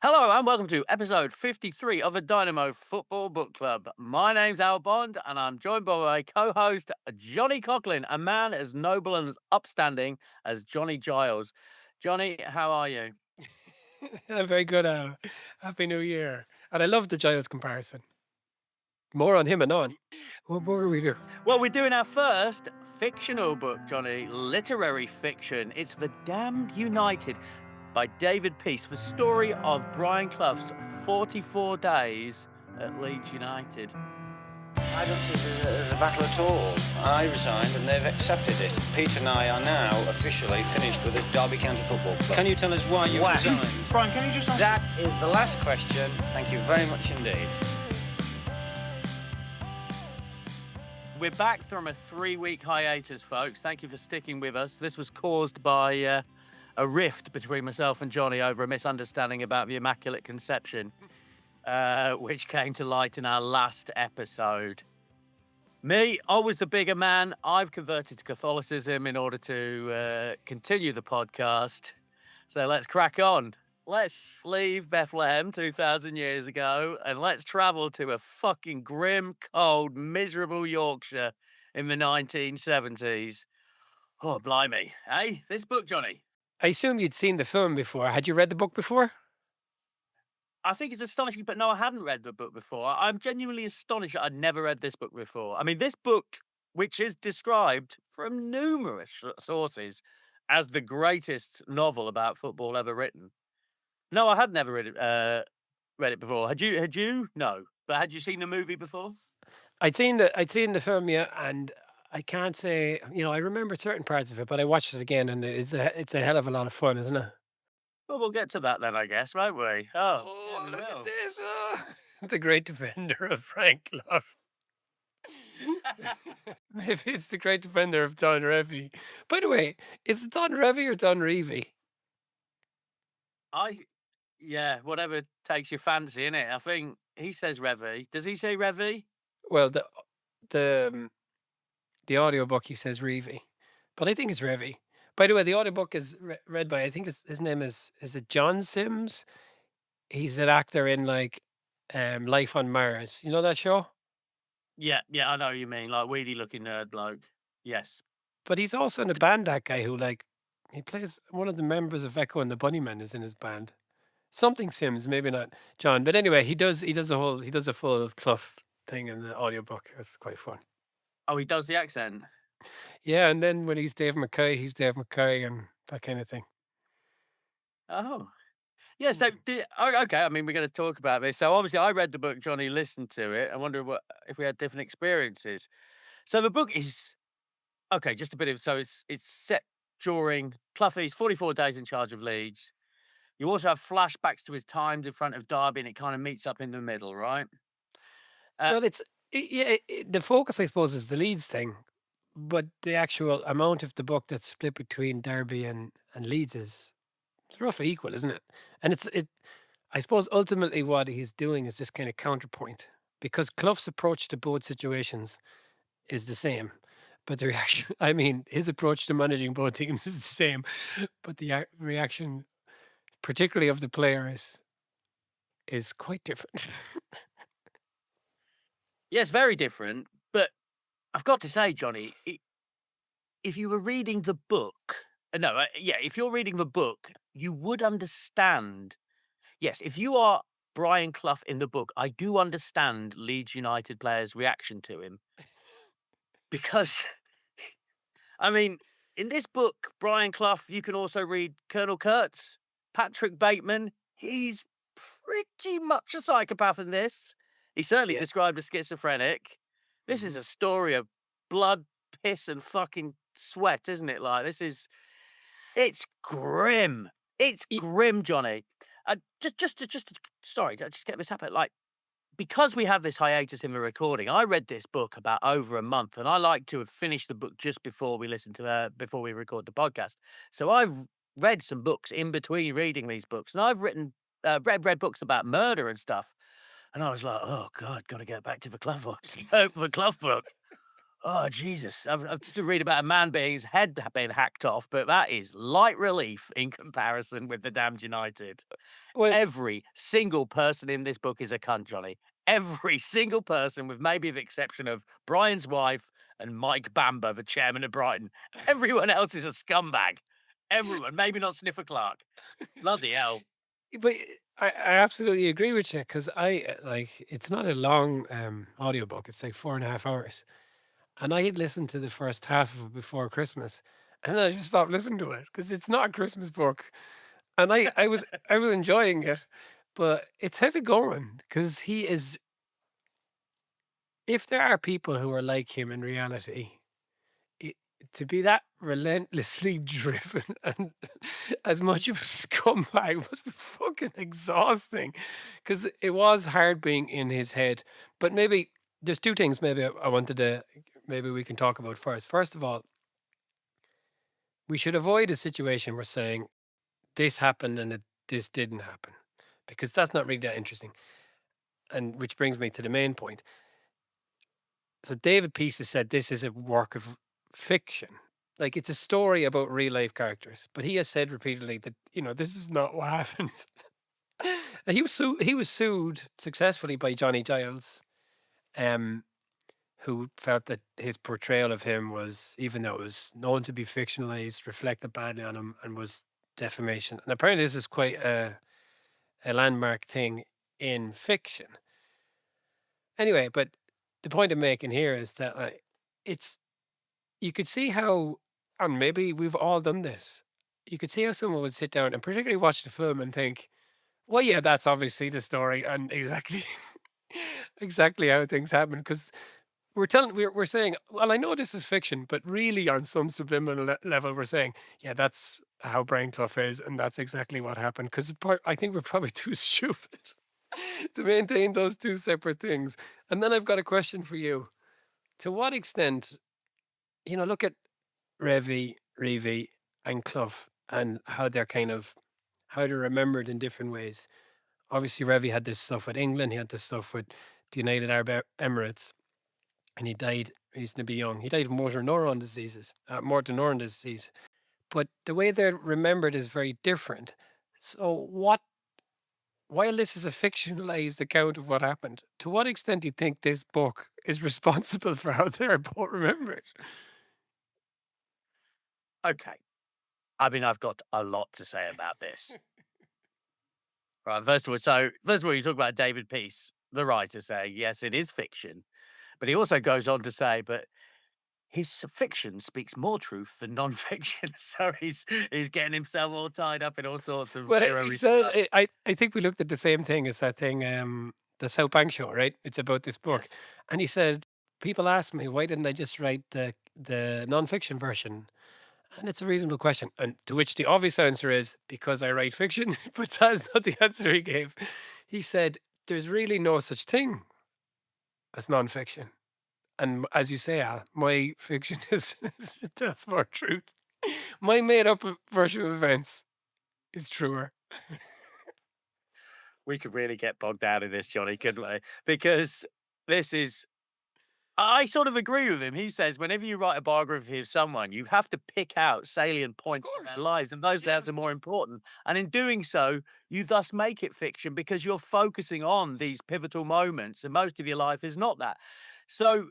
Hello and welcome to episode 53 of the Dynamo Football Book Club. My name's Al Bond and I'm joined by my co-host Johnny Coughlin, a man as noble and as upstanding as Johnny Giles. Johnny, how are you? Very good. Happy New Year. And I love the Giles comparison. More on him and on. What more are we doing? Well, we're doing our first fictional book, Johnny, literary fiction. It's The Damned United by David Peace, the story of Brian Clough's 44 days at Leeds United. I don't see there's a battle at all. I resigned and they've accepted it. Pete and I are now officially finished with the Derby County Football Club. Can you tell us why you resigned? Brian, can you just answer? That is the last question. Thank you very much indeed. We're back from a 3-week hiatus, folks. Thank you for sticking with us. This was caused by a rift between myself and Johnny over a misunderstanding about the Immaculate Conception, which came to light in our last episode. Me, I was the bigger man. I've converted to Catholicism in order to continue the podcast. So let's crack on. Let's leave Bethlehem 2,000 years ago and let's travel to a fucking grim, cold, miserable Yorkshire in the 1970s. Oh, blimey. Hey, this book, Johnny. I assume you'd seen the film before. Had you read the book before? I think it's astonishing, but no, I hadn't read the book before. I'm genuinely astonished that I'd never read this book before. I mean, this book, which is described from numerous sources as the greatest novel about football ever written. No, I had never read it before. Had you? Had you? No. But had you seen the movie before? I'd seen the film, yeah, and I can't say, I remember certain parts of it, but I watched it again and it's a hell of a lot of fun, isn't it? Well, we'll get to that then, I guess, won't we? Oh, yeah, Oh, we look at will. this. The great defender of Frank Clough. Maybe it's the great defender of Don Revy. By the way, is it Don Revy or Don Revy? I, yeah, whatever takes your fancy, innit? I think he says Revy. Does he say Revy? Well, the the audiobook, he says Reevy, but I think it's Revy. By the way, the audiobook is read by, I think his name is it John Sims? He's an actor in like Life on Mars. You know that show? Yeah, yeah, I know what you mean. Like weedy looking nerd bloke. Yes. But he's also in a band, that guy who like he plays one of the members of Echo and the Bunnymen is in his band. Something Sims, maybe not John. But anyway, he does a full Clough thing in the audiobook. It's quite fun. Oh, he does the accent. Yeah, and then when he's Dave McKay, he's Dave McKay and that kind of thing. Oh. Yeah, so okay, I mean, we're going to talk about this. So obviously, I read the book. Johnny listened to it. I wonder what if we had different experiences. So the book is okay. Just a bit of it's set during Clough's 44 days in charge of Leeds. You also have flashbacks to his times in front of Derby, and it kind of meets up in the middle, right? Uh, Well, the focus, I suppose, is the Leeds thing, but the actual amount of the book that's split between Derby and Leeds is it's roughly equal, isn't it? And I suppose ultimately what he's doing is this kind of counterpoint because Clough's approach to both situations is the same, but the reaction, I mean, his approach to managing both teams is the same, but the reaction, particularly of the player, is quite different. yes, very different. But I've got to say, Johnny, if you were reading the book, no, yeah, if you're reading the book, you would understand. Yes, if you are Brian Clough in the book, I do understand Leeds United players' reaction to him because, I mean, in this book, Brian Clough, you can also read Colonel Kurtz, Patrick Bateman. He's pretty much a psychopath in this. He's certainly Yeah. described as schizophrenic. This is Mhm. a story of blood, piss, and fucking sweat, isn't it? Like, it's grim. It's Y- grim, Johnny. Sorry, just get this happening. Like, because we have this hiatus in the recording, I read this book about over a month, and I like to have finished the book just before we listen to before we record the podcast. So I've read some books in between reading these books, and I've read books about murder and stuff. And I was like, oh God, got to get back to the Clough book. The Clough book. Oh, Jesus. I've just to read about a man being his head being hacked off, but that is light relief in comparison with the damned United. Well, Every single person in this book is a cunt, Johnny. Every single person, with maybe the exception of Brian's wife and Mike Bamber, the chairman of Brighton. Everyone else is a scumbag. Everyone, maybe not Sniffer Clark. Bloody hell. but I absolutely agree with you because like it's not a long audiobook. It's like 4.5 hours. And I had listened to the first half of it before Christmas, and then I just stopped listening to it because it's not a Christmas book. And I was enjoying it, but it's heavy going because he is. If there are people who are like him in reality, it, to be that relentlessly driven and as much of a scumbag must be fucking exhausting because it was hard being in his head. But maybe there's two things maybe I wanted to maybe we can talk about first. First of all, we should avoid a situation where saying this happened and this didn't happen because that's not really that interesting. And which brings me to the main point. So David Peace has said this is a work of fiction. Like it's a story about real life characters. But he has said repeatedly that, this is not what happened. And he was sued successfully by Johnny Giles, um, who felt that his portrayal of him was, even though it was known to be fictionalized, reflected badly on him and was defamation. And apparently this is quite a landmark thing in fiction. Anyway, but the point I'm making here is that it's you could see how, and maybe we've all done this. You could see how someone would sit down and particularly watch the film and think, "Well, yeah, that's obviously the story and exactly exactly how things happen." Because we're saying, "Well, I know this is fiction," but really, on some subliminal level, we're saying, "Yeah, that's how Brian Clough is, and that's exactly what happened." Because I think we're probably too stupid to maintain those two separate things. And then I've got a question for you. To what extent, look at Reeve, and Clough and how how they're remembered in different ways. Obviously, Reeve had this stuff with England, he had this stuff with the United Arab Emirates, and he died reasonably young. He died of motor neuron disease. But the way they're remembered is very different. So, while this is a fictionalized account of what happened, to what extent do you think this book is responsible for how they're both remembered? Okay. I mean, I've got a lot to say about this. Right. First of all, you talk about David Peace, the writer, saying, yes, it is fiction. But he also goes on to say, but his fiction speaks more truth than non-fiction. So he's getting himself all tied up in all sorts of Well, literary he said, stuff. I think we looked at the same thing as that thing, the South Bank show, right? It's about this book. Yes. And he said, people ask me, why didn't I just write the non-fiction version? And it's a reasonable question. And to which the obvious answer is, because I write fiction. But that's not the answer he gave. He said, there's really no such thing as non-fiction. And as you say, Al, my fiction that's more truth. My made up version of events is truer. We could really get bogged down in this, Johnny, couldn't we? Because this is I sort of agree with him. He says whenever you write a biography of someone, you have to pick out salient points in their Course. lives, and those Yeah. are more important. And in doing so, you thus make it fiction because you're focusing on these pivotal moments, and most of your life is not that. So,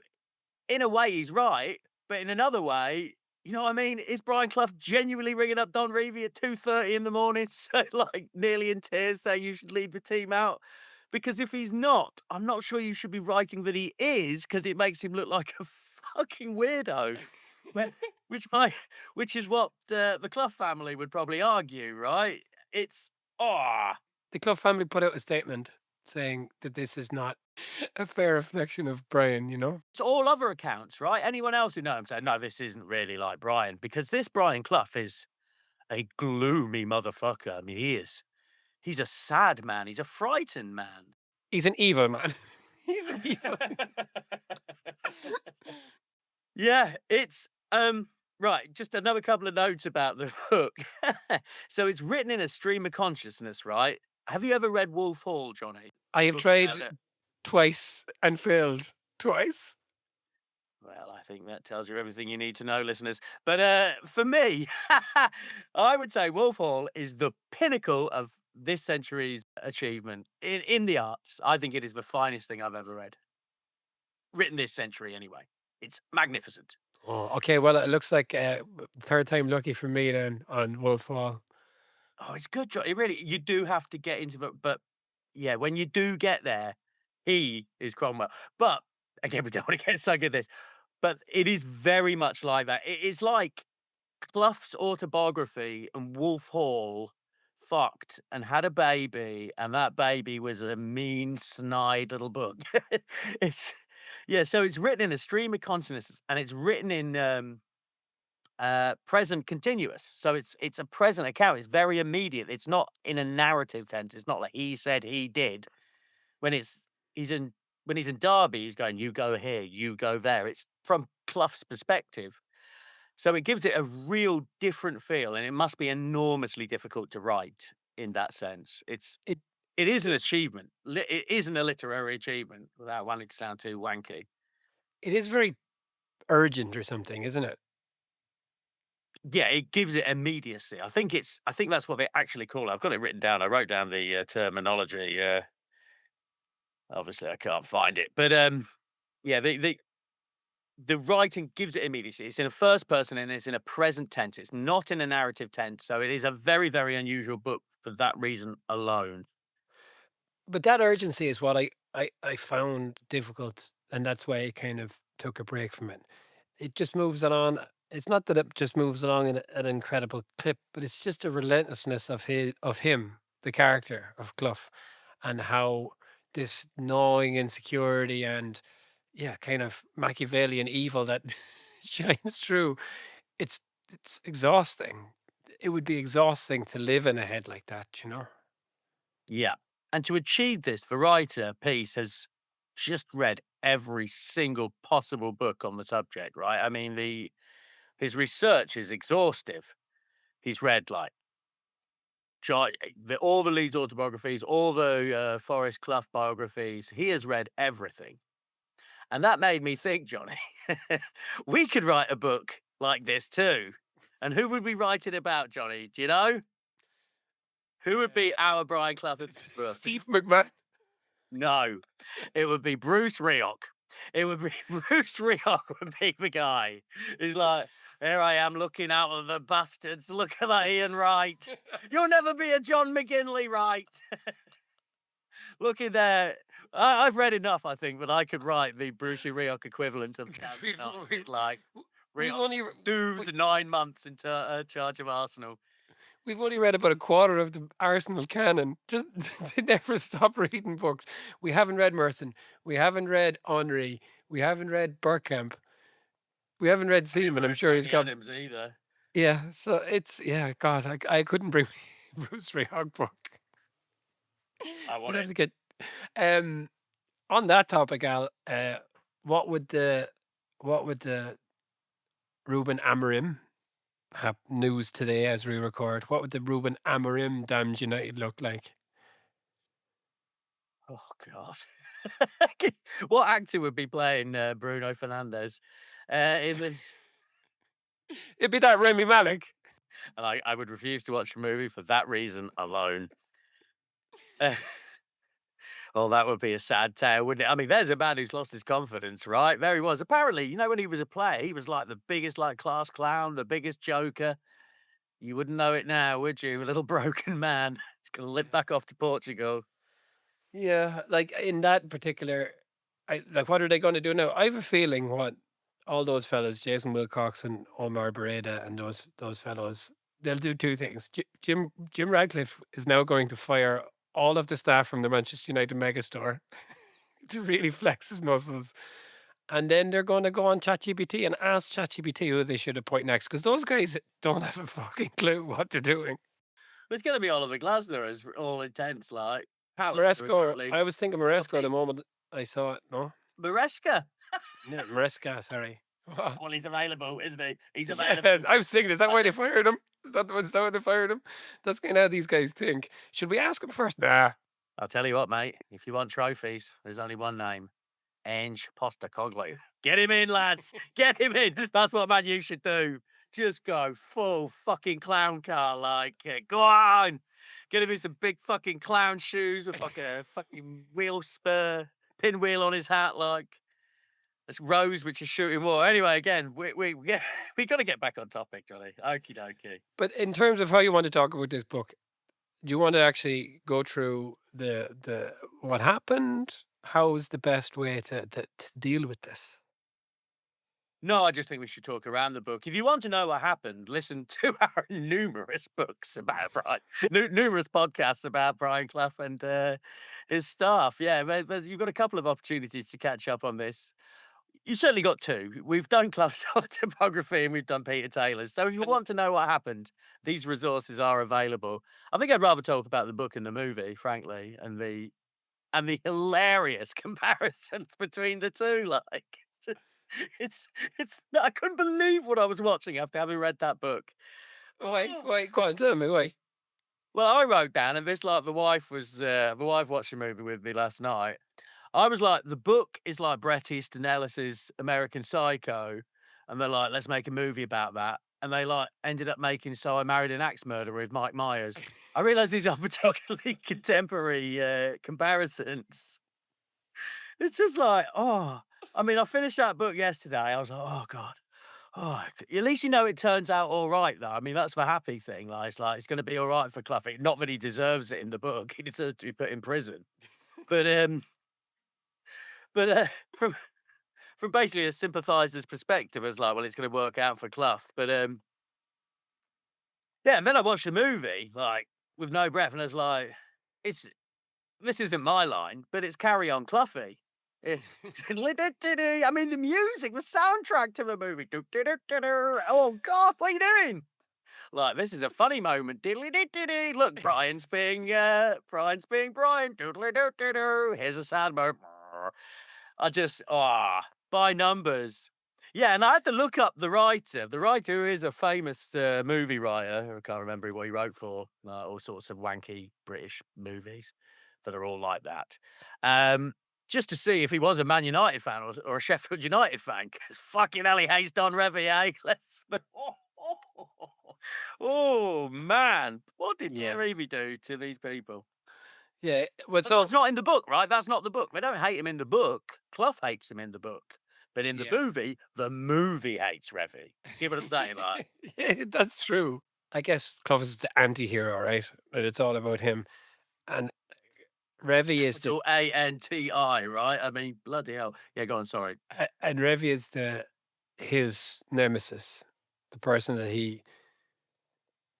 in a way, he's right, but in another way, you know what I mean? Is Brian Clough genuinely ringing up Don Revie at 2:30 in the morning, so like nearly in tears, saying you should leave the team out? Because if he's not, I'm not sure you should be writing that he is, because it makes him look like a fucking weirdo. When- which my, which is what the Clough family would probably argue, right? It's The Clough family put out a statement saying that this is not a fair reflection of Brian. it's all other accounts, right? Anyone else who know him said, no, this isn't really like Brian, because this Brian Clough is a gloomy motherfucker. I mean, he is. He's a sad man. He's a frightened man. He's an evil man. He's an evil. Yeah, it's right. Just another couple of notes about the book. So it's written in a stream of consciousness, right? Have you ever read Wolf Hall, Johnny? I have Book tried about it. twice and failed twice. Well, I think that tells you everything you need to know, listeners. But for me, I would say Wolf Hall is the pinnacle of this century's achievement in the arts. I think it is the finest thing I've ever read, written this century anyway. It's magnificent. Oh, okay. Well, it looks like third time lucky for me then on Wolf Hall. Oh, it's good, John. It really, you do have to get into it. But yeah, when you do get there, he is Cromwell. But again, we don't want to get so good at this. But it is very much like that. It's like Clough's autobiography and Wolf Hall fucked and had a baby, and that baby was a mean, snide little book. It's yeah, so it's written in a stream of consciousness, and it's written in present continuous. So it's a present account. It's very immediate. It's not in a narrative sense. It's not like he said he did. When it's he's in when he's in Derby, he's going, you go here, you go there. It's from Clough's perspective. So it gives it a real different feel, and it must be enormously difficult to write in that sense. It It is an achievement. It isn't a literary achievement without wanting to sound too wanky. it is very urgent or something, isn't it? Yeah, it gives it immediacy. I think that's what they actually call it. I've got it written down. I wrote down the terminology. Obviously, I can't find it, but yeah, the writing gives it immediacy. It's in a first person and it's in a present tense. It's not in a narrative tense. So it is a very, very unusual book for that reason alone. But that urgency is what I found difficult, and that's why I kind of took a break from it. It just moves along. It's not that it just moves along in an incredible clip, but it's just a relentlessness of him, the character of Clough, and how this gnawing insecurity and yeah, kind of Machiavellian evil that shines through. It's it's exhausting. It would be exhausting to live in a head like that, you know? Yeah. And to achieve this, the writer piece has just read every single possible book on the subject, right? I mean, his research is exhaustive. He's read like all the Leeds autobiographies, all the Forrest Clough biographies. He has read everything. And that made me think, Johnny, we could write a book like this too. And who would we write it about, Johnny? Do you know? Who would be our Brian Clough in this book? Steve McMahon. No, it would be Bruce Rioch. It would be Bruce Rioch would be the guy. He's like, here I am looking out of the bastards. Look at that Ian Wright. You'll never be a John McGinley Wright. Looking there. I've read enough, I think, but I could write the Brucey Rioch equivalent of like We've Rioch only doomed 9 months into charge of Arsenal. we've only read about a quarter of the Arsenal canon. Just they never stop reading books. We haven't read Merson. We haven't read Henri. We haven't read Burkamp. We haven't read Seaman. I'm sure he's got. Adams either. Yeah, so it's yeah. God, I couldn't bring Bruce Rioch book. I We'd want have it. to get. On that topic, Al, what would the Ruben Amorim have news today as we record? What would the Ruben Amorim damned United look like? Oh God. What actor would be playing Bruno Fernandes in this? It'd be that Remy Malik. And I would refuse to watch the movie for that reason alone. Well, that would be a sad tale, wouldn't it? I mean, there's a man who's lost his confidence, right? There he was. Apparently, you know, when he was a player, he was like the biggest, like, class clown, the biggest joker. You wouldn't know it now, would you? A little broken man. He's going to limp back off to Portugal. Yeah, like in that particular, I like what are they going to do now? I have a feeling what all those fellas, Jason Wilcox and Omar Bereda and those fellows, they'll do two things. Jim Radcliffe is now going to fire all of the staff from the Manchester United megastore to really flex his muscles. And then they're going to go on ChatGPT and ask ChatGPT who they should appoint next because those guys don't have a fucking clue what they're doing. But it's going to be Oliver Glasner as all intense, like. Maresco, I was thinking Maresco the moment I saw it. No, Maresca. yeah, Maresca. Sorry. Well, he's available, isn't he? He's Yeah, available. I was thinking, is that why they fired him? Is that why they fired him? That's kind of how these guys think. Should we ask him first? Nah. I'll tell you what, mate. If you want trophies, there's only one name. Ange Postecoglou. Get him in, lads. Get him in. That's what Man U should do. Just go full fucking clown car, like, go on. Get him in some big fucking clown shoes with like a fucking wheel spur, pinwheel on his hat, like. It's Rose, which is shooting war. Anyway, again, we got to get back on topic, Johnny. Okie dokie. But in terms of how you want to talk about this book, do you want to actually go through the what happened? How's the best way to deal with this? No, I just think we should talk around the book. If you want to know what happened, listen to our numerous books about Brian, numerous podcasts about Brian Clough and his staff. Yeah, you've got a couple of opportunities to catch up on this. You certainly got two. We've done Clough's autobiography and we've done Peter Taylor's. So if you want to know what happened, these resources are available. I think I'd rather talk about the book and the movie, frankly, and the hilarious comparisons between the two. Like, it's I couldn't believe what I was watching after having read that book. Wait, go on, tell me, wait. Well, I wrote down, and this, like, the wife watched the movie with me last night. I was like, the book is like Bret Easton Ellis's American Psycho, and they're like, let's make a movie about that. And they like ended up making So I Married an Axe Murderer with Mike Myers. I realised these are totally contemporary comparisons. It's just like, oh, I mean, I finished that book yesterday. I was like, oh God. Oh, at least you know it turns out all right, though. I mean, that's the happy thing. Like, it's going to be all right for Clough. Not that he deserves it in the book; he deserves to be put in prison. But from basically a sympathiser's perspective, it's like, well, it's going to work out for Clough. But yeah, and then I watched the movie like with no breath, and I was like, this isn't my line, but it's Carry On Cloughy. I mean, the music, the soundtrack to the movie. Oh God, what are you doing? Like, this is a funny moment. Look, Brian's being Brian. Here's a sad moment. I just by numbers. Yeah, and I had to look up the writer. The writer who is a famous movie writer. I can't remember what he wrote for. All sorts of wanky British movies that are all like that. Just to see if he was a Man United fan or a Sheffield United fan. Because fucking hell, he hates Don Revie, eh? Oh, man. What did Revie do to these people? Yeah, well, So it's not in the book, right? That's not the book. They don't hate him in the book. Clough hates him in the book. But in the movie hates Revie. Give it a day, like. yeah, that's true. I guess Clough is the anti-hero, right? But it's all about him. And Revie is It's all ANTI, right? I mean, bloody hell. Yeah, go on, sorry. and Revie is his nemesis, the person that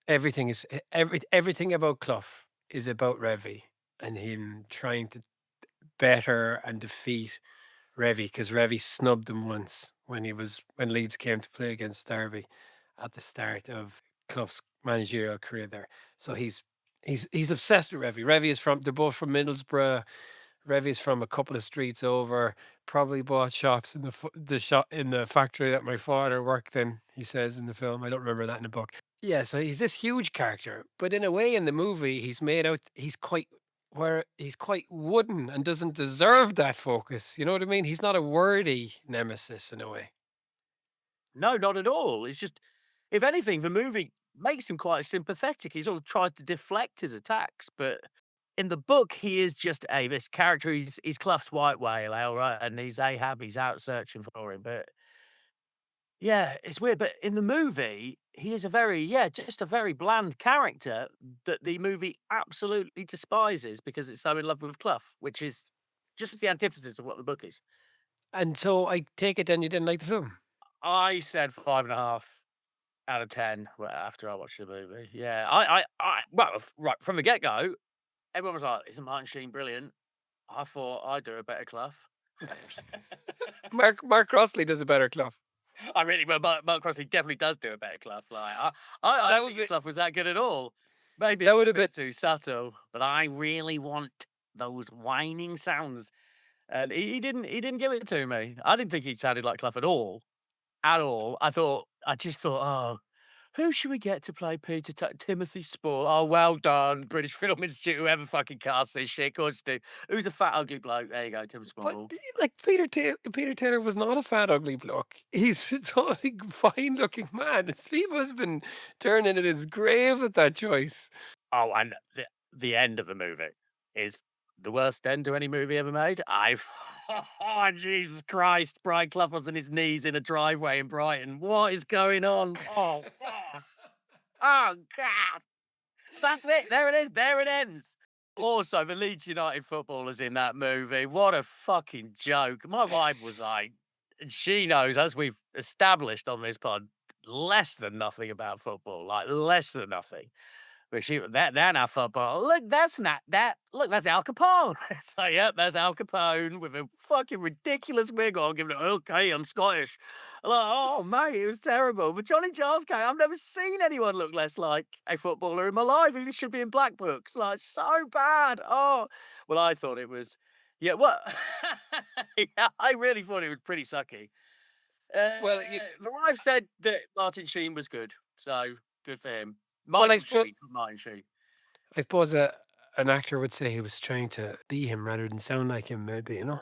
everything about Clough is about Revie and him trying to better and defeat Revie, because Revie snubbed him once when Leeds came to play against Derby at the start of Clough's managerial career there. So he's obsessed with Revie. They're both from Middlesbrough. Revie's from a couple of streets over. Probably bought shops in the factory that my father worked in. He says in the film. I don't remember that in the book. Yeah, so he's this huge character, but in a way, in the movie, he's quite wooden and doesn't deserve that focus. You know what I mean? He's not a worthy nemesis in a way. No, not at all. It's just, if anything, the movie makes him quite sympathetic. He sort of tries to deflect his attacks, but in the book, he is just this character. He's Clough's white whale, all right, and he's Ahab. He's out searching for him, but yeah, it's weird. But in the movie, he is just a very bland character that the movie absolutely despises because it's so in love with Clough, which is just the antithesis of what the book is. And so I take it then you didn't like the film. I said 5.5 out of 10 after I watched the movie. Yeah, right from the get go, everyone was like, "Isn't Martin Sheen brilliant?" I thought I'd do a better Clough. Mark Crossley does a better Clough. Mark Crossley definitely does do a better Clough. Like, I don't think Clough was that good at all. Maybe that would have been a bit too subtle, but I really want those whining sounds, and he didn't give it to me. I didn't think he sounded like Clough at all. I just thought, oh, who should we get to play Peter Timothy Spall? Oh, well done, British Film Institute, whoever fucking cast this shit. Of course you do. Who's a fat, ugly bloke? There you go, Tim But Spall. like Peter Taylor was not a fat ugly bloke. He's a totally fine looking man. He must have been turning in his grave at that choice. Oh, and the end of the movie is the worst end to any movie ever made. Oh, Jesus Christ. Brian Clough was on his knees in a driveway in Brighton. What is going on? Oh, God. Oh, God. That's it. There it is. There it ends. Also, the Leeds United footballers in that movie. What a fucking joke. My wife was like, and she knows, as we've established on this pod, less than nothing about football. Like, less than nothing. But they're not football. Look, that's not that. Look, that's Al Capone. So, yep, that's Al Capone with a fucking ridiculous wig on, giving it, okay, I'm Scottish. I'm like, oh, mate, it was terrible. But Johnny Giles came, I've never seen anyone look less like a footballer in my life. He should be in black books. Like, so bad. Oh, well, I thought it was, yeah, what? Yeah, I really thought it was pretty sucky. Well, The wife said that Martin Sheen was good. So, good for him. Well, I Michael suppose- Sheen, not Martin Sheen. I suppose an actor would say he was trying to be him rather than sound like him, maybe, you know?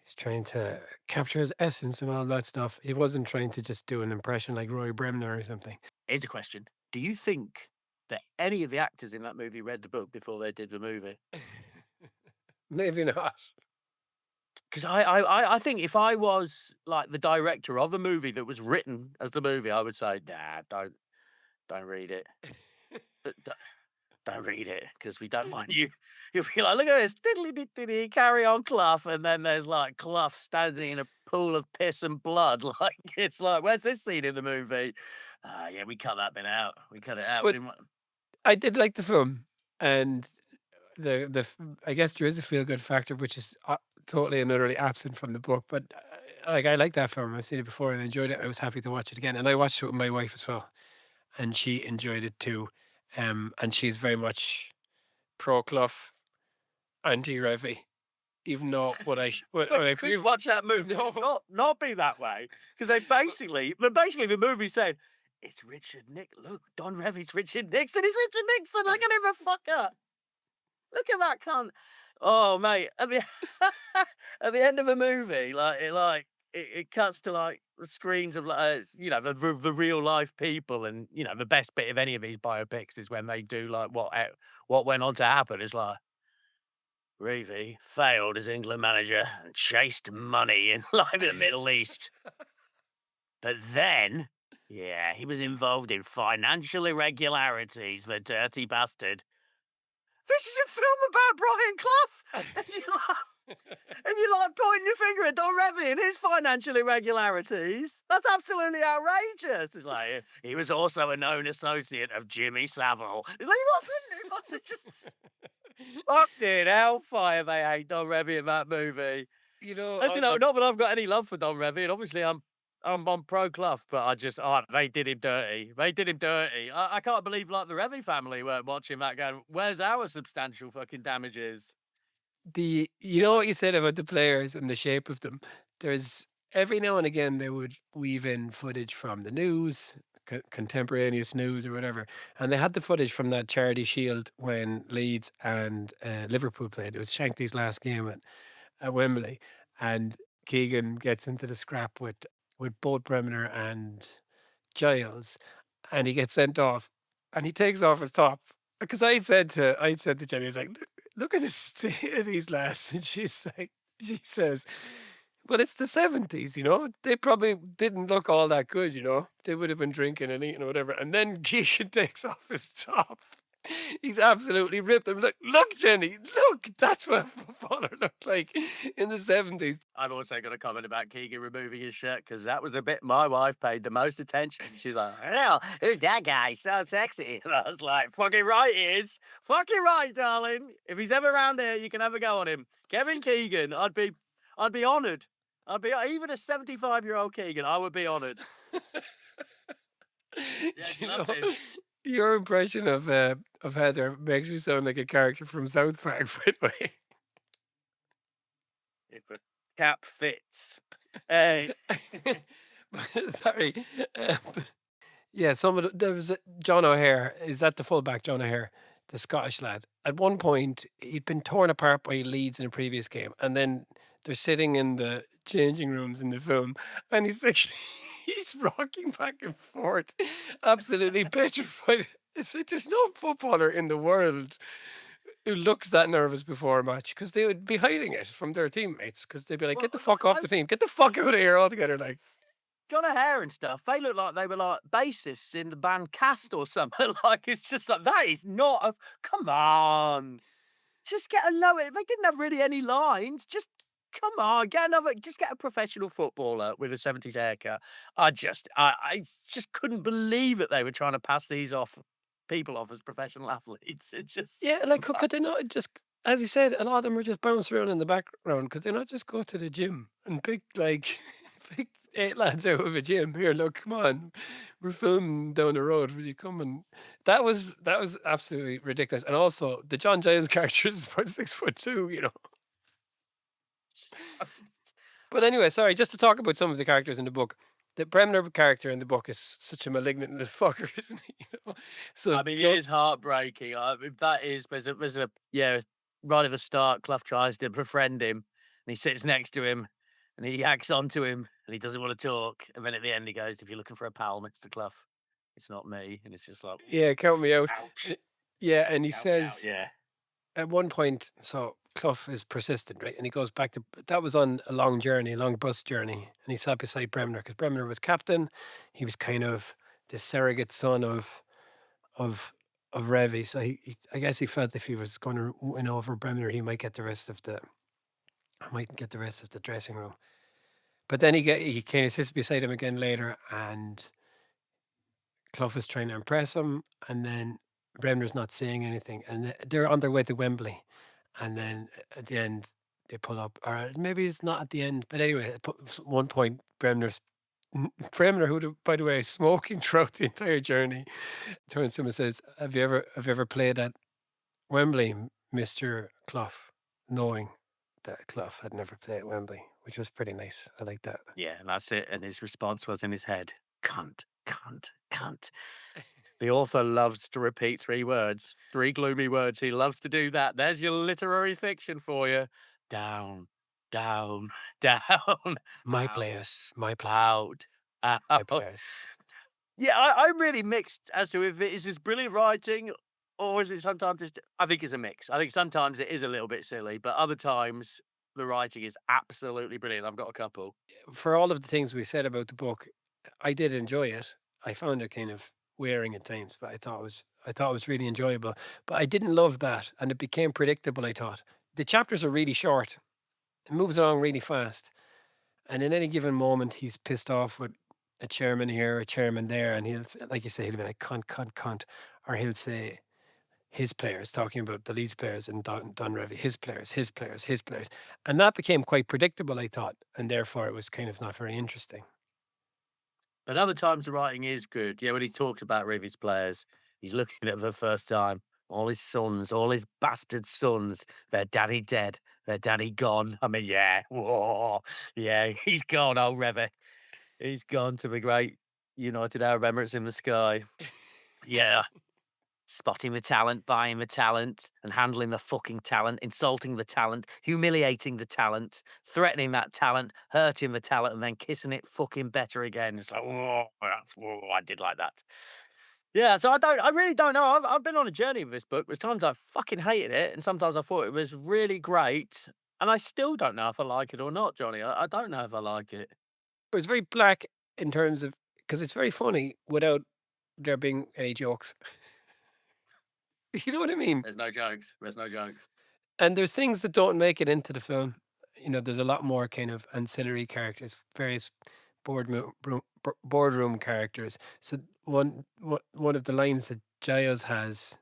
He's trying to capture his essence and all that stuff. He wasn't trying to just do an impression like Roy Bremner or something. Here's a question. Do you think that any of the actors in that movie read the book before they did the movie? Maybe not. Because I think if I was like the director of the movie that was written as the movie, I would say, nah, don't read it. Don't read it, because we don't want you. You'll be like, look at this, diddly carry on, Clough, and then there's like Clough standing in a pool of piss and blood. Like, it's like, where's this scene in the movie? Yeah, we cut that bit out. We cut it out. But- We didn't want- I did like the film, and I guess there is a feel good factor, which is totally and utterly absent from the book. But like, I like that film. I've seen it before and I enjoyed it. I was happy to watch it again, and I watched it with my wife as well, and she enjoyed it too. And she's very much pro Clough, anti Revy, even though what I Could you watch that movie? No. Not be that way. Because basically the movie said, it's Richard Nixon. Look, Don Revy's Richard Nixon. It's Richard Nixon. Look at him, a fucker. Look at that cunt. Oh, mate. At the, at the end of the movie, it cuts to like the screens of the real life people, and the best bit of any of these biopics is when they do like what went on to happen. Is like, Revy failed as England manager and chased money in like the Middle East. But then, yeah, he was involved in financial irregularities, the dirty bastard. This is a film about Brian Clough. And you like pointing your finger at Don Revy and his financial irregularities. That's absolutely outrageous. It's like, he was also a known associate of Jimmy Savile. It's like, he wasn't. It's just fucking hellfire. They hate Don Revy in that movie. Not that I've got any love for Don Revy, and obviously I'm pro Clough, but they did him dirty. They did him dirty. I can't believe like the Revy family weren't watching that going, where's our substantial fucking damages? You know what you said about the players and the shape of them. There's every now and again they would weave in footage from the news, contemporaneous news or whatever, and they had the footage from that Charity Shield when Leeds and Liverpool played. It was Shankly's last game at Wembley, and Keegan gets into the scrap with both Bremner and Giles, and he gets sent off, and he takes off his top. Because I'd said to Jenny, I was like, look at the state of these lads. And she says, well, it's the 70s, They probably didn't look all that good, They would have been drinking and eating or whatever. And then Keegan takes off his top. He's absolutely ripped. I'm like, look, Jenny, look, that's what a footballer looked like in the 70s. I've also got a comment about Keegan removing his shirt, because that was a bit my wife paid the most attention. She's like, hell, who's that guy? So sexy. And I was like, fucking right he is. Fucking right, darling. If he's ever around here, you can have a go on him. Kevin Keegan, I'd be honoured. Even a 75-year-old Keegan, I would be honoured. Yeah, your impression of Heather makes you sound like a character from South Park, by the way. If a cap fits. Sorry. Yeah, there was John O'Hare. Is that the fullback, John O'Hare, the Scottish lad? At one point, he'd been torn apart by Leeds in a previous game, and then they're sitting in the changing rooms in the film, and he's like, he's rocking back and forth, absolutely petrified. It's like there's no footballer in the world who looks that nervous before a match because they would be hiding it from their teammates because they'd be like, Well, "Get the fuck off the team, get the fuck out of here altogether!" Like, John O'Hare and stuff, they look like they were like bassists in the band Cast or something. Like, it's just like, that is not a. Come on. Just get a lower. They didn't have really any lines. Just come on, just get a professional footballer with a 70s haircut. I just couldn't believe that they were trying to pass these people off as professional athletes. It's just, yeah, like could they not just, as you said, a lot of them were just bouncing around in the background. Could they not just go to the gym and pick like pick 8 lads out of a gym? Here, look, come on, we're filming down the road. Will you come? And that was absolutely ridiculous. And also, the John Giles character is about 6'2", you know. But anyway, sorry, just to talk about some of the characters in the book. The Bremner character in the book is such a malignant little fucker, isn't he? You know? So I mean, it is heartbreaking. That is, yeah, right at the start, Clough tries to befriend him, and he sits next to him, and he hacks onto him, and he doesn't want to talk. And then at the end, he goes, "If you're looking for a pal, Mr. Clough, it's not me." And it's just like, yeah, count me out. ouch, Yeah, and he count me out. says Yeah, at one point, so Clough is persistent, right? And he goes back to that was on a long journey, a long bus journey, and he sat beside Bremner because Bremner was captain. He was kind of the surrogate son of of Revy. So I guess he felt if he was going to win over Bremner, he might get the rest of the dressing room. But then he kind of sits beside him again later, and Clough is trying to impress him, and then Bremner's not saying anything, and they're on their way to Wembley, and then at the end they pull up, or maybe it's not at the end, but anyway, at one point Bremner, who by the way is smoking throughout the entire journey, turns to him and says, "Have you ever played at Wembley, Mister Clough?" Knowing that Clough had never played at Wembley, which was pretty nice. I like that. yeah, and that's it. And his response was in his head, "Cunt, cunt, cunt." The author loves to repeat 3 words, 3 gloomy words. He loves to do that. There's your literary fiction for you. Down, down, down, My out, players, my out, my out. players. Yeah, I'm really mixed as to if it is his brilliant writing or is it sometimes just, I think it's a mix. I think sometimes it is a little bit silly, but other times the writing is absolutely brilliant. I've got a couple. For all of the things we said about the book, I did enjoy it. I found it kind of wearing at times, but I thought it was really enjoyable. But I didn't love that, and it became predictable. I thought the chapters are really short. It moves along really fast, and in any given moment, he's pissed off with a chairman here, a chairman there, and like you say, he'll be like cunt, cunt, cunt, or he'll say his players, talking about the Leeds players and Don Revy, his players, his players, his players. And that became quite predictable, I thought, and therefore it was kind of not very interesting. But other times the writing is good. Yeah, when he talks about Rivi's players, he's looking at them for the first time. All his sons, all his bastard sons, their daddy dead, their daddy gone. I mean, yeah, whoa, yeah, he's gone, old Revy. He's gone to the great United Arab Emirates in the sky. Yeah, spotting the talent, buying the talent, and handling the fucking talent, insulting the talent, humiliating the talent, threatening that talent, hurting the talent, and then kissing it fucking better again. It's like, I did like that. Yeah, so I really don't know. I've been on a journey with this book. There's times I fucking hated it, and sometimes I thought it was really great, and I still don't know if I like it or not, Johnny. I don't know if I like it. It was very black in terms of, because it's very funny without there being any jokes. You know what I mean? There's no jokes. There's no jokes. And there's things that don't make it into the film. There's a lot more kind of ancillary characters, various boardroom characters. So one of the lines that Giles has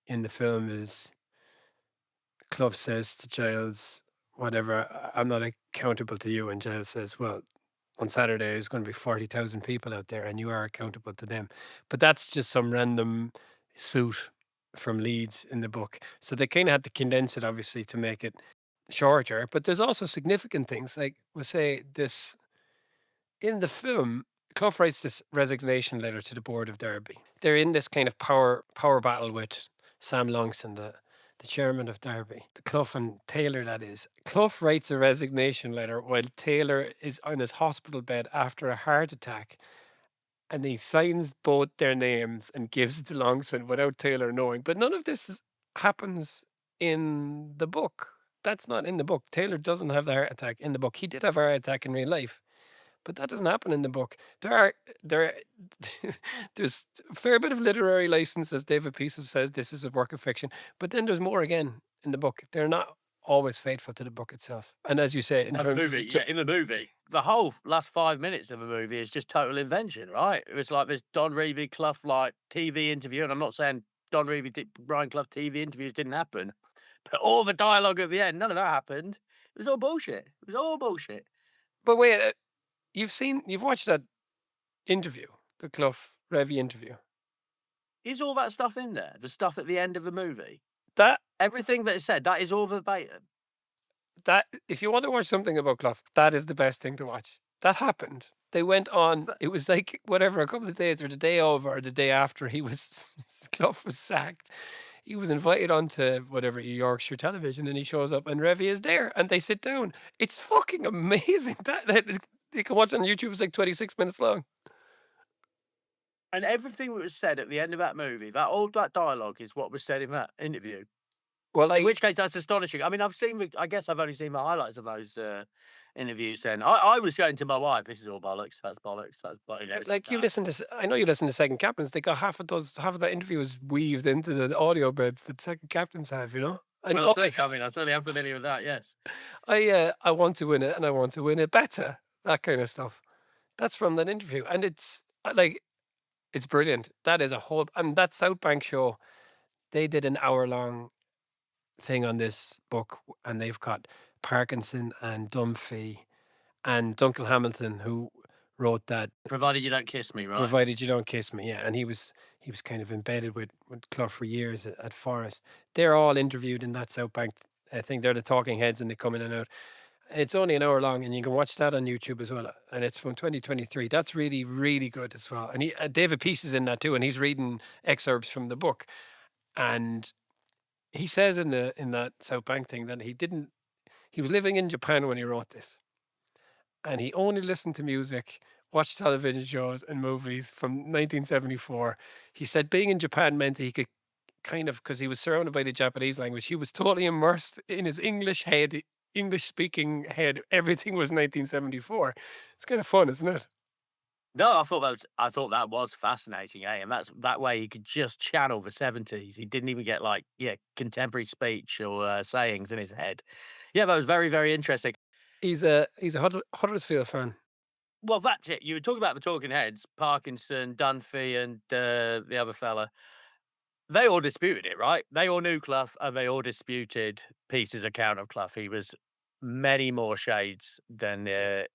in the film is Clough says to Giles, "Whatever, I'm not accountable to you," and Giles says, "Well, on Saturday there's going to be 40,000 people out there, and you are accountable to them." But that's just some random suit from Leeds in the book. So they kind of had to condense it, obviously, to make it shorter. But there's also significant things, like we'll say this in the film. Clough writes this resignation letter to the board of Derby. They're in this kind of power battle with Sam Longson, the chairman of Derby, the Clough and Taylor, that is. Clough writes a resignation letter while Taylor is on his hospital bed after a heart attack, and he signs both their names and gives it to Longson without Taylor knowing. But none of this happens in the book. That's not in the book. Taylor doesn't have the heart attack in the book. He did have a heart attack in real life, but that doesn't happen in the book. There there's a fair bit of literary license, as David Peace says. This is a work of fiction, but then there's more again in the book. They're not always faithful to the book itself. And as you say, in the movie, in the movie, the whole last 5 minutes of a movie is just total invention, right? It's like this Don Revie Clough like TV interview, and I'm not saying Don Revie Brian Clough TV interviews didn't happen, but all the dialogue at the end, none of that happened. It was all bullshit. It was all bullshit. But wait, you've watched that interview, the Clough Revie interview. Is all that stuff in there? The stuff at the end of the movie? That everything that is said, that is all verbatim. That if you want to watch something about Clough, that is the best thing to watch. That happened. They went on. It was like whatever, a couple of days or the day over or the day after Clough was sacked. He was invited onto whatever Yorkshire television, and he shows up, and Revie is there, and they sit down. It's fucking amazing. That you can watch it on YouTube. It's like 26 minutes long. And everything that was said at the end of that movie, all that dialogue is what was said in that interview. Well, in which case, that's astonishing. I mean, I guess I've only seen the highlights of those interviews. Then I was saying to my wife, "This is all bollocks. That's bollocks. That's bollocks." Like you listen to, I know you listen to Second Captains. They got half of that interview is weaved into the audio beds that Second Captains have. You know. Well, I mean, I certainly am familiar with that. Yes. I want to win it, and I want to win it better. That kind of stuff. That's from that interview, and it's like. It's brilliant. That is a whole, and that South Bank show, they did an hour-long thing on this book, and they've got Parkinson and Dunphy and Duncan Hamilton, who wrote that. Provided You Don't Kiss Me, right? Provided You Don't Kiss Me, yeah. And he was kind of embedded with Clough for years at Forest. They're all interviewed in that South Bank thing. They're the talking heads, and they come in and out. It's only an hour long, and you can watch that on YouTube as well. And it's from 2023. That's really, really good as well. And David Peace is in that too, and he's reading excerpts from the book. And he says in that South Bank thing that he was living in Japan when he wrote this, and he only listened to music, watched television shows and movies from 1974. He said being in Japan meant that he could kind of, because he was surrounded by the Japanese language, he was totally immersed in his English-speaking head. Everything was 1974. It's kind of fun, isn't it? No, I thought that was fascinating, and that way he could just channel the 70s. He didn't even get contemporary speech or sayings in his head. Yeah, that was very, very interesting. He's a Huddersfield fan. Well, that's it. You were talking about the talking heads, Parkinson, Dunphy, and the other fella. They all disputed it, right? They all knew Clough, and they all disputed Peace's account of Clough. He was many more shades than I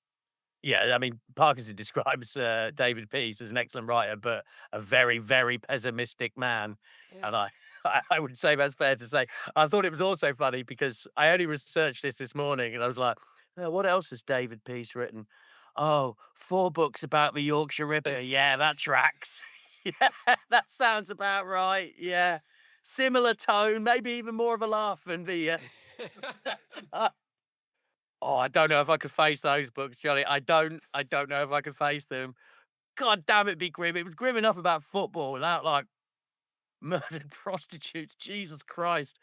mean, Parkinson describes David Peace as an excellent writer, but a very, very pessimistic man. Yeah. And I would say that's fair to say. I thought it was also funny because I only researched this morning, and I was like, what else has David Peace written? Oh, 4 books about the Yorkshire Ripper. Yeah, that tracks. Yeah, that sounds about right. Yeah. Similar tone, maybe even more of a laugh than the... Oh, I don't know if I could face those books, Johnny. I don't know if I could face them. God damn, it'd be grim. It was grim enough about football without, like, murdered prostitutes. Jesus Christ.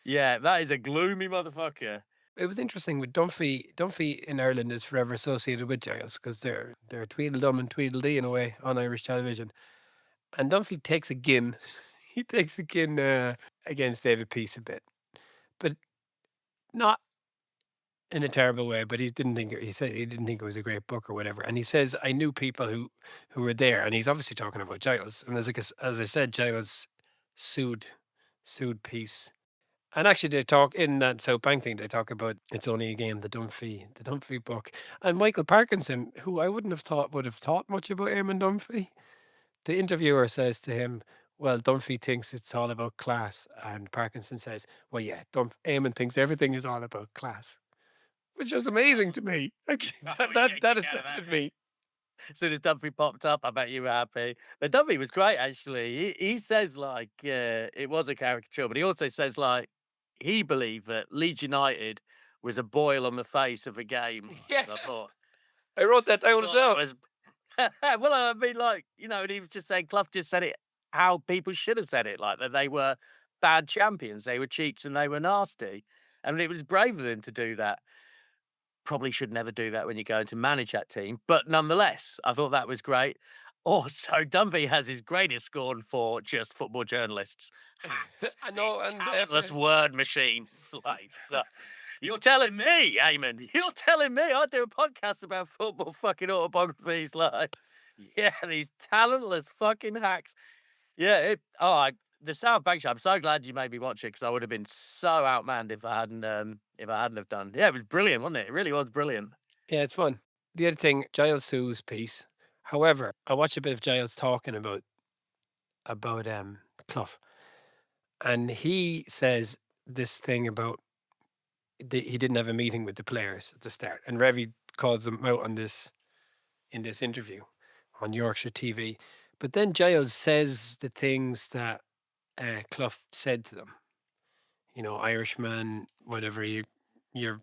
Yeah, that is a gloomy motherfucker. It was interesting with Dunphy. Dunphy in Ireland is forever associated with Giles because they're Tweedledum and Tweedledee in a way on Irish television. And Dunphy takes a gin. He takes a gin against David Peace a bit, but not in a terrible way. But he said he didn't think it was a great book or whatever. And he says, I knew people who were there, and he's obviously talking about Giles. And as I said, Giles sued Peace. And actually, they talk in that South Bank thing. They talk about It's Only a Game, the Dunphy book, and Michael Parkinson, who I wouldn't have thought would have thought much about Eamon Dunphy. The interviewer says to him, "Well, Dunphy thinks it's all about class," and Parkinson says, "Well, yeah, Eamon thinks everything is all about class," which was amazing to me. Like, that astounded me. As soon as Dunphy popped up, I bet you were happy. But Dunphy was great, actually. He says, like, it was a caricature, but he also says, like, he believed that Leeds United was a boil on the face of a game. Yeah. And I thought, I wrote that down as well. was well, I mean, like, and he was just saying, Clough just said it how people should have said it, like that they were bad champions, they were cheats and they were nasty. And it was brave of him to do that. Probably should never do that when you're going to manage that team, but nonetheless, I thought that was great. Also, Dunphy has his greatest scorn for just football journalists. I know, These and talentless word machines. Like, look, you're telling me, Eamon, you're telling me I do a podcast about football fucking autobiographies. Like, yeah, these talentless fucking hacks. Yeah, the South Bank show. I'm so glad you made me watch it because I would have been so outmanned if I hadn't have done. Yeah, it was brilliant, wasn't it? It really was brilliant. yeah, it's fun. The other thing, Giles Sue's piece. However, I watched a bit of Giles talking about Clough, and he says this thing about he didn't have a meeting with the players at the start, and Revy calls them out on this in this interview on Yorkshire TV. But then Giles says the things that Clough said to them. Irishman, whatever you're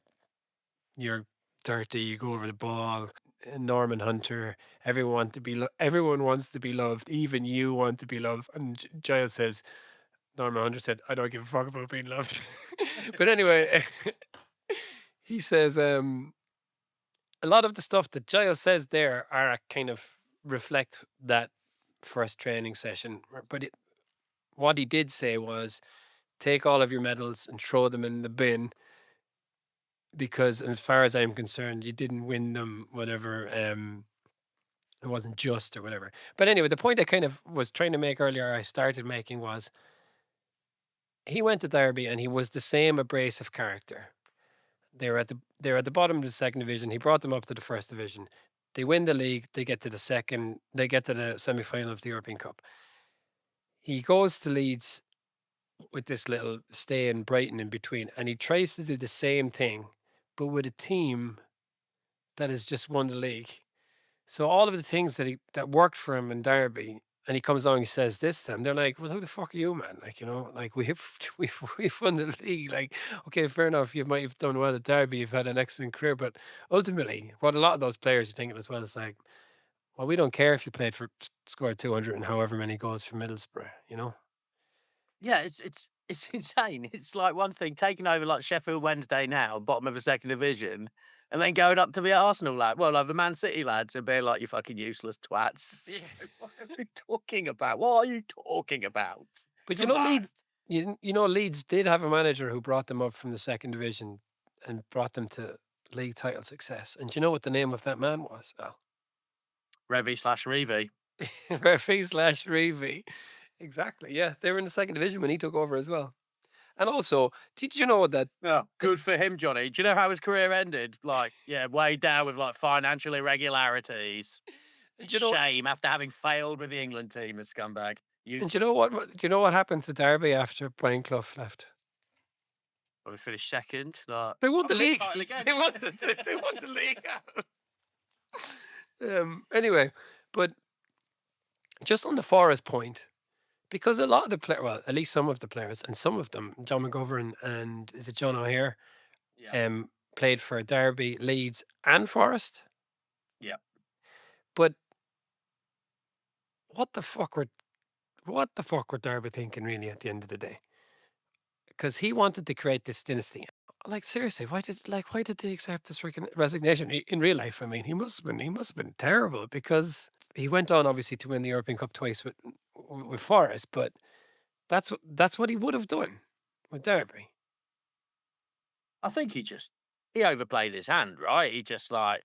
dirty. You go over the ball. Norman Hunter. Everyone wants to be loved. Even you want to be loved. And Giles says, Norman Hunter said, "I don't give a fuck about being loved." But anyway, he says a lot of the stuff that Giles says there are kind of reflect that first training session. But what he did say was, take all of your medals and throw them in the bin, because as far as I'm concerned, you didn't win them, whatever. It wasn't just or whatever. But anyway, the point I kind of was trying to make earlier, I started making, was he went to Derby and he was the same abrasive character. They were at the bottom of the second division. He brought them up to the first division. They win the league. They get to the semi-final of the European Cup. He goes to Leeds with this little stay in Brighton in between, and he tries to do the same thing, but with a team that has just won the league. So all of the things that worked for him in Derby, and he comes along and says this to them, they're like, "Well, who the fuck are you, man? Like, like we've won the league. Like, okay, fair enough, you might have done well at Derby, you've had an excellent career, but ultimately, what a lot of those players are thinking as well is like, well, we don't care if you scored 200 and however many goals for Middlesbrough. Yeah, it's insane. It's like one thing taking over like Sheffield Wednesday now, bottom of the second division, and then going up to the Arsenal like the Man City lads, and being like, "You fucking useless twats." Yeah. What are you talking about? What are you talking about? But Come on. Leeds, Leeds did have a manager who brought them up from the second division and brought them to league title success. And do you know what the name of that man was? Al? Revy/Revy. Revy/Revy. Exactly. Yeah, they were in the second division when he took over as well. And also, did you know that? Oh, good for him, Johnny. Do you know how his career ended? Like, yeah, way down with like financial irregularities. Shame after having failed with the England team, the scumbag. And do you know what? Do you know what happened to Derby after Brian Clough left? Well, we finished second. Like, They won the league. They won the league. Anyway, but just on the Forest point, because a lot of the players, well, at least some of the players, and some of them, John McGovern and is it John O'Hare, played for Derby, Leeds, and Forest. Yeah. But what the fuck were Derby thinking really at the end of the day? Because he wanted to create this dynasty. Like, seriously, why did they accept this resignation in real life? I mean, he must have been terrible, because he went on obviously to win the European Cup twice with Forest, but that's what he would have done with Derby. I think he overplayed his hand, right? He just like,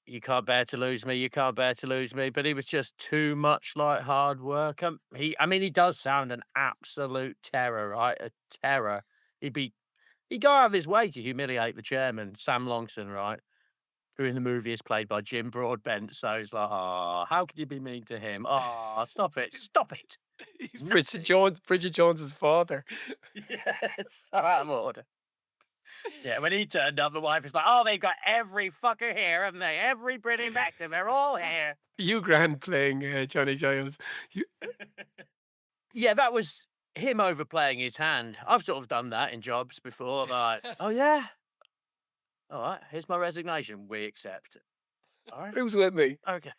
you can't bear to lose me, you can't bear to lose me. But he was just too much like hard work. He does sound an absolute terror, right? A terror. He'd go out of his way to humiliate the chairman, Sam Longson, right? Who in the movie is played by Jim Broadbent. So it's like, oh, how could you be mean to him? Oh, stop it. Stop it. He's Bridget Jones's father. Yeah, it's so out of order. Yeah, when he turned up, the wife was like, "Oh, they've got every fucker here, haven't they? Every British actor, they're all here." Hugh Grant playing Johnny Giles. Yeah, that was him overplaying his hand. I've sort of done that in jobs before. Like, "Oh yeah, all right, here's my resignation. We accept." All right, Who's with me? okay.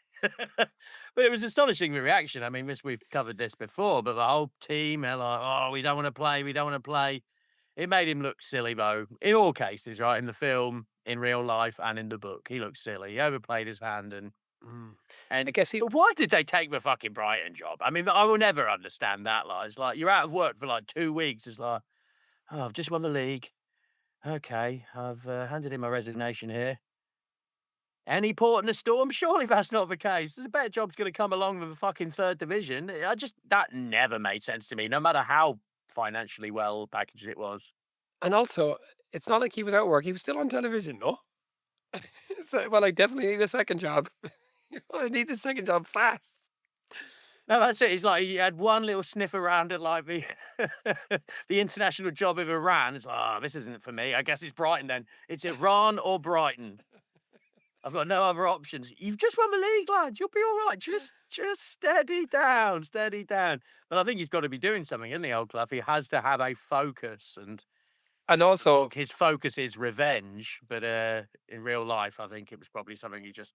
But it was astonishing the reaction. I mean, we've covered this before, but the whole team are like, "Oh, we don't want to play. We don't want to play." It made him look silly, though, in all cases, right? In the film, in real life, and in the book. He looked silly. He overplayed his hand Mm. I and guess he. but why did they take the fucking Brighton job? I mean, I will never understand that. Like, it's like you're out of work for like 2 weeks. It's like, oh, I've just won the league. Okay, I've handed in my resignation here. Any port in a storm? Surely that's not the case. There's a better job's going to come along than the fucking third division. That never made sense to me, no matter how financially well packaged it was. And also, it's not like he was out of work. He was still on television, no? So, well, I definitely need a second job. I need the second job fast. No, that's it. It's like he had one little sniff around at like the the international job of Iran. It's like, oh, this isn't for me. I guess it's Brighton then. It's Iran or Brighton. I've got no other options. You've just won the league, lad. You'll be all right. Just steady down, steady down. But I think he's got to be doing something, isn't he, old Clough? He has to have a focus, and And also, look, his focus is revenge. But in real life, I think it was probably something he just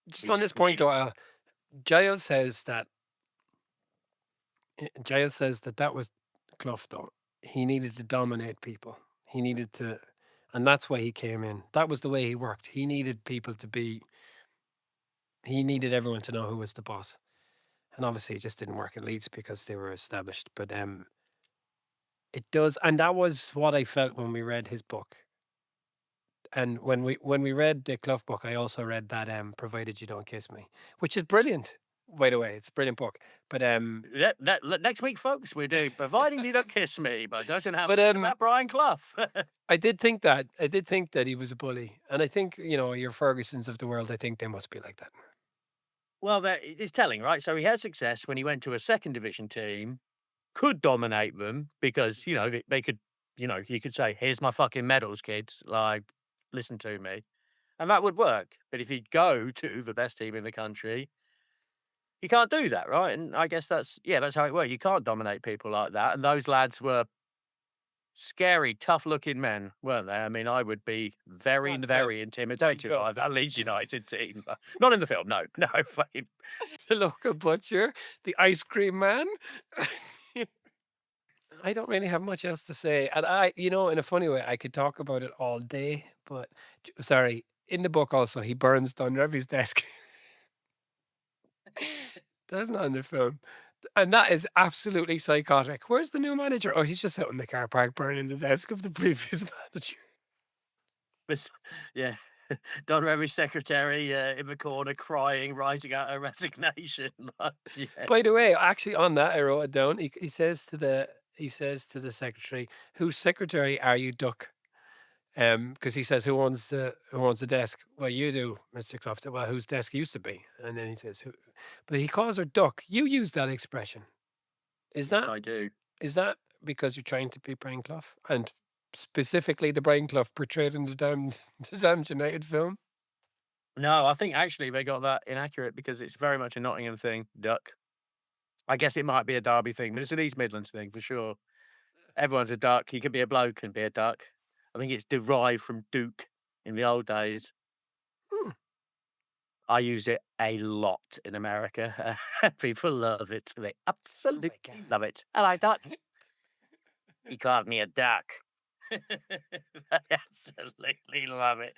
just on this point, though, Giles says that that was Clough, though. He needed to dominate people. He needed to, and that's why he came in. That was the way he worked. He needed people to be. He needed everyone to know who was the boss. And obviously, it just didn't work at Leeds because they were established. But it does, and that was what I felt when we read his book. And when we read the Clough book, I also read that "Provided You Don't Kiss Me," which is brilliant. By the way, it's a brilliant book. But next week, folks, we're doing "Providing You Don't Kiss Me" by Doesn't Have But, about Brian Clough. I did think that he was a bully, and I think your Fergusons of the world. I think they must be like that. Well, it's telling, right? So he had success when he went to a second division team, could dominate them because, they could, you could say, "Here's my fucking medals, kids. Like, listen to me." And that would work. But if you go to the best team in the country, you can't do that, right? And I guess that's how it works. You can't dominate people like that. And those lads were scary, tough-looking men, weren't they? I mean, I would be very, Not very intimidated by that Leeds United team. Not in the film, no. No, fucking The local butcher, the ice cream man. I don't really have much else to say, and in a funny way, I could talk about it all day. But sorry, in the book also he burns Dunrevy's desk. That's not in the film. And that is absolutely psychotic. Where's the new manager? Oh, he's just out in the car park burning the desk of the previous manager. yeah. Don Revy's secretary in the corner crying, writing out her resignation. Yeah. By the way, actually on that I wrote it down. He says to the secretary, "Whose secretary are you, Duck?" Because he says, "Who owns the desk?" "Well, you do, Mr. Clough." "Well, whose desk used to be?" And then he says, "Who?" But he calls her Duck. You use that expression. Is Yes, that I do. is that because you're trying to be Brian Clough, and specifically the Brian Clough portrayed in the Damned United film? No, I think actually they got that inaccurate because it's very much a Nottingham thing, duck. I guess it might be a Derby thing, but it's an East Midlands thing for sure. Everyone's a duck. You can be a bloke and be a duck. I think it's derived from Duke in the old days. Hmm. I use it a lot in America. People love it. They absolutely love it. Hello, duck. He called me a duck. I absolutely love it.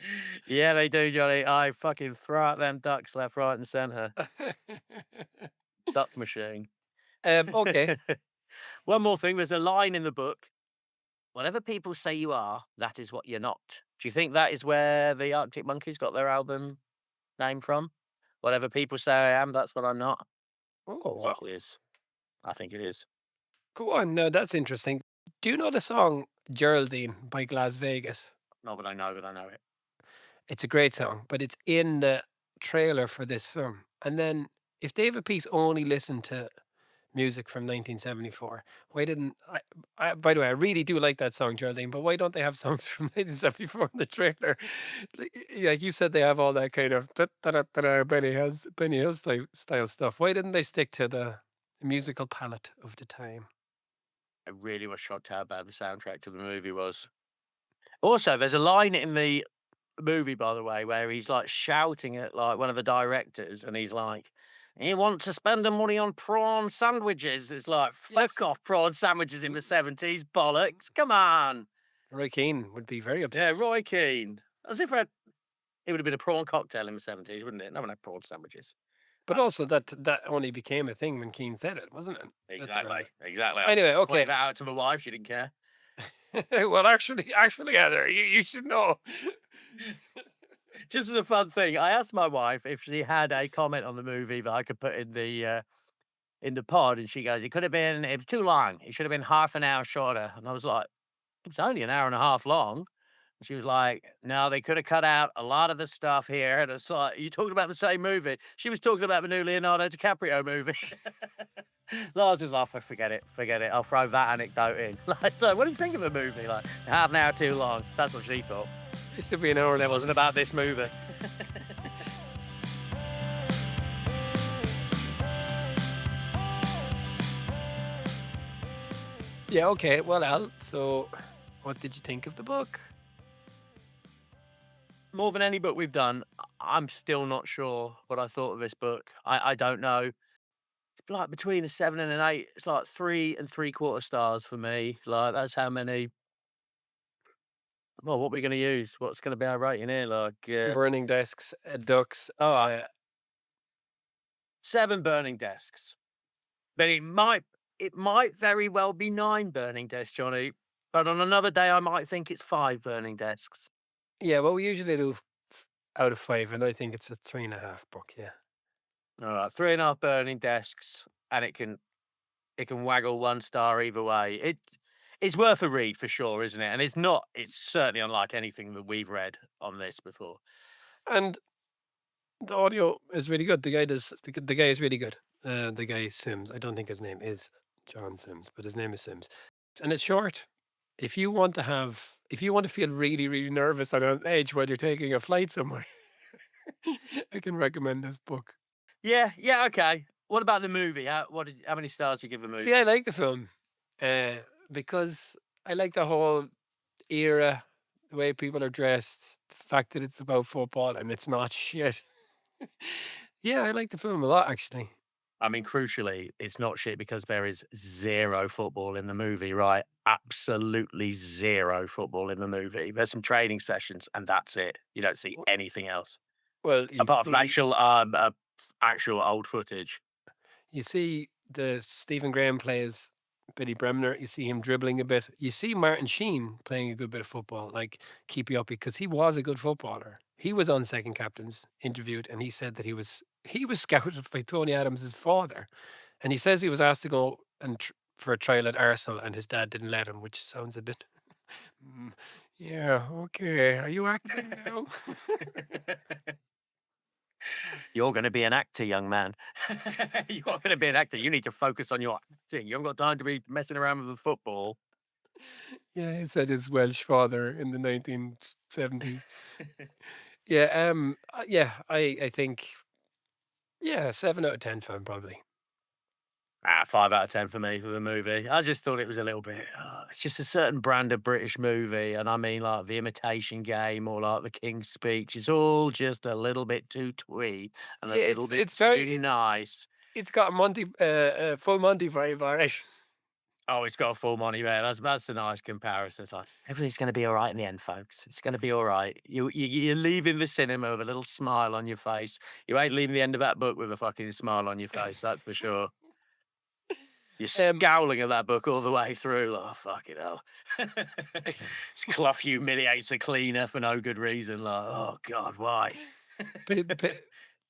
Yeah, they do, Johnny. I fucking throw out them ducks left, right, and centre. Duck machine. Okay. One more thing. There's a line in the book. Whatever people say you are, that is what you're not. Do you think that is where the Arctic Monkeys got their album name from? Whatever people say I am, that's what I'm not. Oh, I think it is. I think it is. go on. No, that's interesting. Do you know the song "Geraldine" by Las Vegas? Not that I know, but I know it. It's a great song, but it's in the trailer for this film. And then if David Peace only listened to music from 1974. Why didn't by the way, I really do like that song, Geraldine, but why don't they have songs from 1974 in the trailer? Like you said, they have all that kind of Benny Hill style stuff. Why didn't they stick to the musical palette of the time? I really was shocked how bad the soundtrack to the movie was. Also, there's a line in the movie, by the way, where he's like shouting at like one of the directors, and he's like, "You want to spend the money on prawn sandwiches?" It's like, Yes. fuck off, prawn sandwiches in the 70s, bollocks. Come on. Roy Keane would be very upset. Yeah, Roy Keane. As if it would have been a prawn cocktail in the 70s, wouldn't it? No one had prawn sandwiches. But also that only became a thing when Keane said it, wasn't it? Exactly. Exactly. Anyway, okay. Pointed that out to my wife. She didn't care. Well, actually, Heather, you should know. Just as a fun thing, I asked my wife if she had a comment on the movie that I could put in the pod, and she goes, it was too long. It should have been half an hour shorter. And I was like, it's only an hour and a half long. And she was like, no, they could have cut out a lot of the stuff here. And it's like, you talking about the same movie? She was talking about the new Leonardo DiCaprio movie. I was just like, forget it. I'll throw that anecdote in. Like, so what do you think of the movie? Like, half an hour too long. That's what she thought. It should be an hour. It wasn't about this movie. Yeah, okay. Well, Al, so what did you think of the book? More than any book we've done, I'm still not sure what I thought of this book. I don't know. It's like between a 7 and an 8. It's like 3 3/4 stars for me. Like, that's how many. Well, what are we going to use? What's going to be our rating here? Like, Burning desks, ducks. 7 burning desks. But it might very well be 9 burning desks, Johnny. But on another day, I might think it's 5 burning desks. Yeah, well, we usually do out of 5, and I think it's a 3.5 book. Yeah. All right, 3.5 burning desks, and it can waggle 1 star either way. It's worth a read for sure, isn't it? And it's certainly unlike anything that we've read on this before. And the audio is really good. The guy is really good. The guy is Sims. I don't think his name is John Sims, but his name is Sims. And it's short. If you want to feel really, really nervous and on edge while you're taking a flight somewhere, I can recommend this book. Yeah, okay. What about the movie? How many stars do you give the movie? See, I like the film because I like the whole era, the way people are dressed, the fact that it's about football and it's not shit. Yeah, I like the film a lot, actually. I mean, crucially, it's not shit because there is 0 football in the movie, right? Absolutely 0 football in the movie. There's some training sessions, and that's it. You don't see anything else Well, apart from actual old footage. you see the Stephen Graham plays Billy Bremner. You see him dribbling a bit. You see Martin Sheen playing a good bit of football, like keep you up because he was a good footballer. He was on Second Captain's interviewed, and he said that he was scouted by Tony Adams' father, and he says he was asked to go for a trial at Arsenal, and his dad didn't let him, which sounds a bit. Yeah, okay. Are you acting now? You're going to be an actor, young man. You're going to be an actor. You need to focus on your acting. You haven't got time to be messing around with the football. Yeah, he said his Welsh father in the 1970s. Yeah, I think 7 out of 10 film probably. 5 out of 10 for me for the movie. I just thought it was a little bit. It's just a certain brand of British movie, and I mean like The Imitation Game or like The King's Speech. It's all just a little bit too twee and a little bit too nice. It's got a full Monty vibe, all right. Oh, it's got a full Monty there. That's a nice comparison. It's like, everything's going to be all right in the end, folks. It's going to be all right. You're leaving the cinema with a little smile on your face. You ain't leaving the end of that book with a fucking smile on your face. That's for sure. You're scowling at that book all the way through. Like, oh, fuck it hell. Clough humiliates a cleaner for no good reason. Like, oh God, why?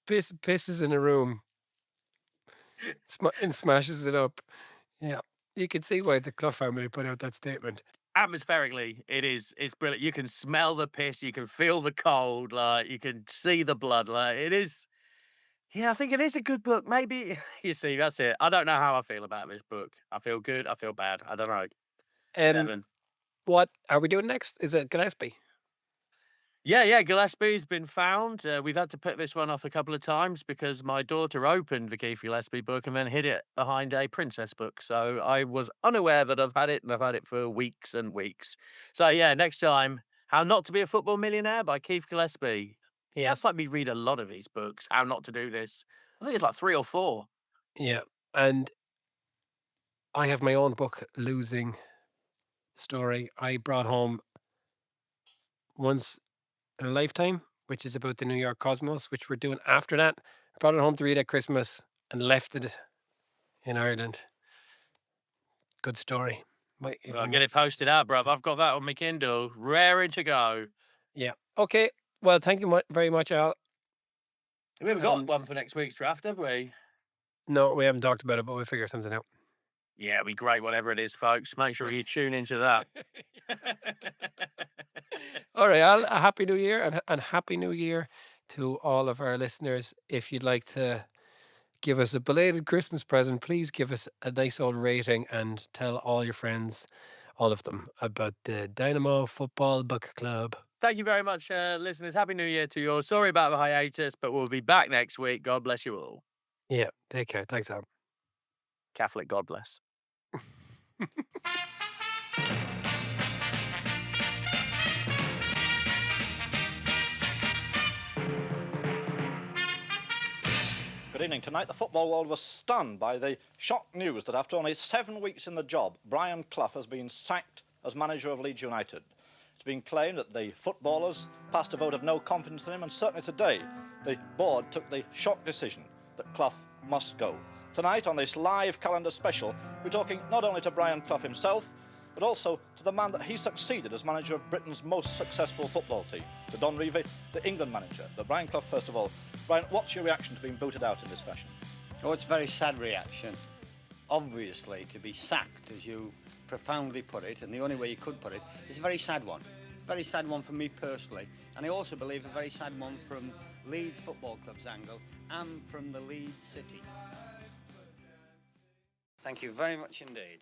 Pisses in a room and smashes it up. Yeah, you can see why the Clough family put out that statement. Atmospherically, it's brilliant. You can smell the piss, you can feel the cold, like you can see the blood. Like it is. Yeah, I think it is a good book. Maybe, you see, that's it. I don't know how I feel about this book. I feel good. I feel bad. I don't know. Um, 7. what are we doing next? Is it Gillespie? Yeah, Gillespie's been found. We've had to put this one off a couple of times because my daughter opened the Keith Gillespie book and then hid it behind a princess book. So I was unaware that I've had it, and I've had it for weeks and weeks. So yeah, next time, How Not to Be a Football Millionaire by Keith Gillespie. Yeah, That's like me read a lot of these books. How Not to Do This. I think it's like 3 or 4. yeah. And I have my own book, Losing Story. I brought home Once in a Lifetime, which is about the New York Cosmos, which we're doing after that. I brought it home to read at Christmas and left it in Ireland. Good story. Might Well, even, get it posted out, bruv. I've got that on my Kindle, raring to go. yeah. Okay. Well, thank you very much, Al. We haven't got Um, one for next week's draft, have we? No, we haven't talked about it, but we'll figure something out. Yeah, it'll be great, whatever it is, folks. Make sure you tune into that. All right, Al, a happy new year and happy new year to all of our listeners. If you'd like to give us a belated Christmas present, please give us a nice old rating and tell all your friends, all of them, about the Dynamo Football Book Club. Thank you very much, listeners. Happy New Year to you all. Sorry about the hiatus, but we'll be back next week. God bless you all. Yeah, take care. Thanks, Al. Catholic, God bless. Good evening. Tonight, the football world was stunned by the shock news that after only 7 weeks in the job, Brian Clough has been sacked as manager of Leeds United. It's been claimed that the footballers passed a vote of no confidence in him, and certainly today, the board took the shock decision that Clough must go. Tonight, on this live calendar special, we're talking not only to Brian Clough himself, but also to the man that he succeeded as manager of Britain's most successful football team, the Don Revie, the England manager. The Brian Clough, first of all. Brian, what's your reaction to being booted out in this fashion? Oh, it's a very sad reaction. Obviously, to be sacked, as you profoundly put it, and the only way you could put it, is a very sad one. A very sad one for me personally, and I also believe a very sad one from Leeds Football Club's angle and from the Leeds City. Thank you very much indeed.